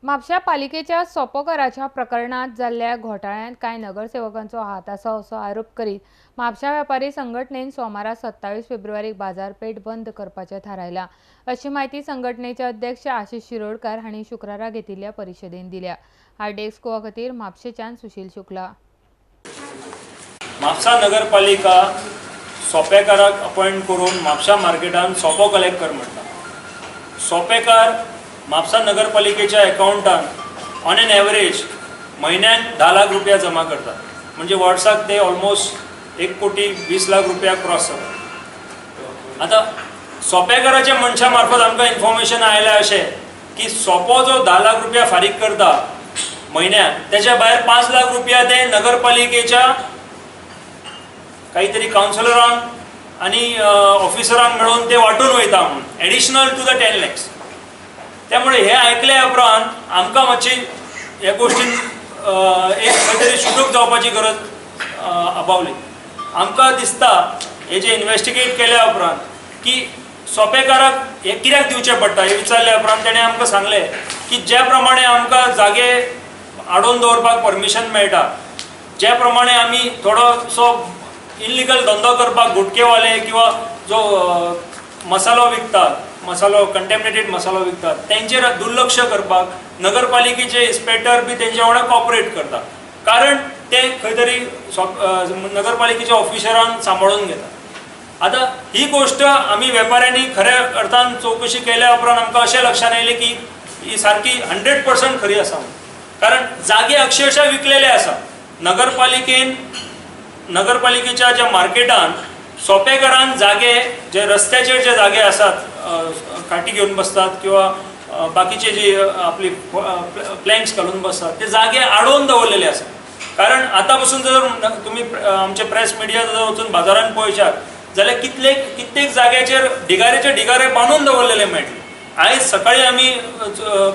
म्हापशा पालिकेच्या सोपोकराच्या प्रकरणात जाल्ल्या घोटाळ्यांत कांय नगरसेवकांचो हात आसा असो आरोप करीत म्हापशा वेपारी संघटनेन सोमारा 27 फेब्रुवारीक बाजारपेठ बंद करपाचें थारायलां अशी माहिती संघटनेचे अध्यक्ष आशिष शिरोडकार हांणी शुक्रारा घेतिल्ल्या परिशदेंत दिल्या। आरडेक्स गोवा खातीर म्हापशेच्यान सुशील शुक्ला। म्हापसा नगरपालिका सोपेकाराक अपॉइंट करून म्हापशा मार्केटान सोपो कलेक्ट कर म्हणटा। सोपेकार म्हापसा नगरपालिकेच्या अकाउंटान ऑन एन एवरेज म्हयन्याक 10 लाख रुपया जमा करतात, म्हणजे वर्साक ते ऑलमोस्ट 1,20,00,000 रुपया क्रॉस जातात। आता सोपेकाराच्या मनशा मार्फत आमकां इन्फॉर्मेशन आयलें अशें की सोपो जो 10 लाख रुपया फारीक करता म्हयन्याक, त्याच्या भायर 5 लाख रुपया ते नगरपालिकेच्या काहीतरी काउन्सिलरांक आणि ऑफिसरांक मेळून ते वाटून वयता म्हणून एडिशनल टू द 10 lakhs। त्यामुळे हे ऐकल्या उपरांत आमकां मातशी ह्या गोष्टीन एक खंय तरी शुद्धूक जावपाची गरज आबावली। आमकां दिसता हे जे इन्वेस्टिगेट केल्या उपरांत की सोपेकाराक हे कित्याक दिवचें पडटा हे विचारल्या उपरांत तेणें आमकां सांगलें की ज्या प्रमाणे आमकां जागे आडोवन दवरपाक परमिशन मेळटा, ज्या प्रमाणे आमी थोडोसो इल्लिगल धंदो करपाक गुटकेवाले किंवा जो मसालो विकतात, मसालो कंटेमिनेटेड मसालो विकतात, तेंचेर दुर्लक्ष करपाक नगरपालिकेचे इन्स्पेक्टर बी तेंच्या वांगडा कॉपरेट करतात, कारण ते खंय तरी नगरपालिकेच्या ऑफिसरांक सांबाळून घेतात। आता ही गोष्ट आमी वेपाऱ्यांनी खऱ्या अर्थान चौकशी केल्या उपरांत आमकां अशें लक्षात आयलें की ही सारकी 100% खरी आसा, कारण जागे अक्षरशः विकलेले आसा। नगरपालिकेच्या ज्या मार्केटान सोपेकारान जागे जे रस्त्याचेर जे जागे आसात काटी घेवन बसतात किंवा बाकीचे जे आपली प्लॅंक्स घालून बसतात ते जागे आडोवन दवरलेले आसा। कारण आतां पासून जर तुमी आमचे प्रेस मिडिया वचून बाजारान पळयशात जाल्यार कित्येक जाग्याचेर ढिगारेचे ढिगारे बांदून दवरलेले मेळटले। आयज सकाळी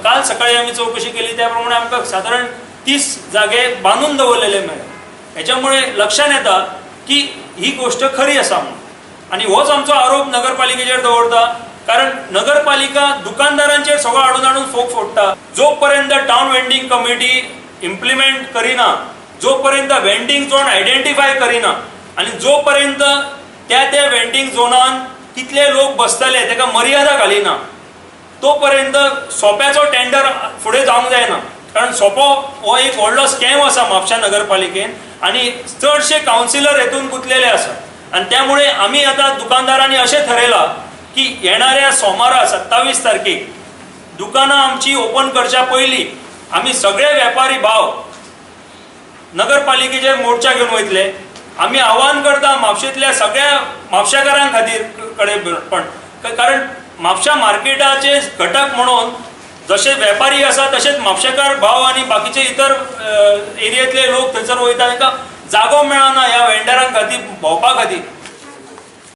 काल सकाळी आमी चौकशी केली त्या प्रमाणे आमकां सादारण 30 जागे बांदून दवरलेले मेळ्ळे। हेच्यामुळे लक्षात येता की ही गोष्ट खरी आसा म्हणून, आनी होच आमचो आरोप नगरपालिकेचेर दवरता, कारण नगरपालिका दुकानदारांचेर सगळो हाडून फोग फोडटा। जो पर्यंत टाउन वेंडिंग कमिटी इम्प्लिमेंट करिना, जो पर्यंत वेंडिंग झोन आयडेंटिफाय करिना, आनी जो पर्यंत त्या वेंडिंग झोनान कितले लोक बसतले तेका मर्यादा घालिना, तो पर्यंत सोप्याचो टेंडर फुडें जावंक जायना। कारण सोपो हो एक व्हडलो स्कॅम आसा म्हापशा नगरपालिकेन, आनी चडशे काउन्सिलर हेतून गुंतलेले आसात। आनी त्यामुळे आमी आतां दुकानदारांनी अशें थारयलां की येणाऱ्या सोमारा 27 तारखेक दुकानां आमची ओपन करच्या पयलीं आमी सगळे वेपारी भाव नगरपालिकेचेर मोर्चा घेवन वयतले। आमी आव्हान करता म्हापशेंतल्या सगळ्या म्हापशेकारां खातीर कडेन पण, कारण म्हापशा मार्केटाचे घटक म्हणून जसे वेपारी आसा तसेच म्हापशेकार भाव आणि बाकीचे इतर एरियेतले लोक थंयसर वयता, तांकां जागो मेळना ह्या वेंडरांक खातीर भोंवपा खातीर।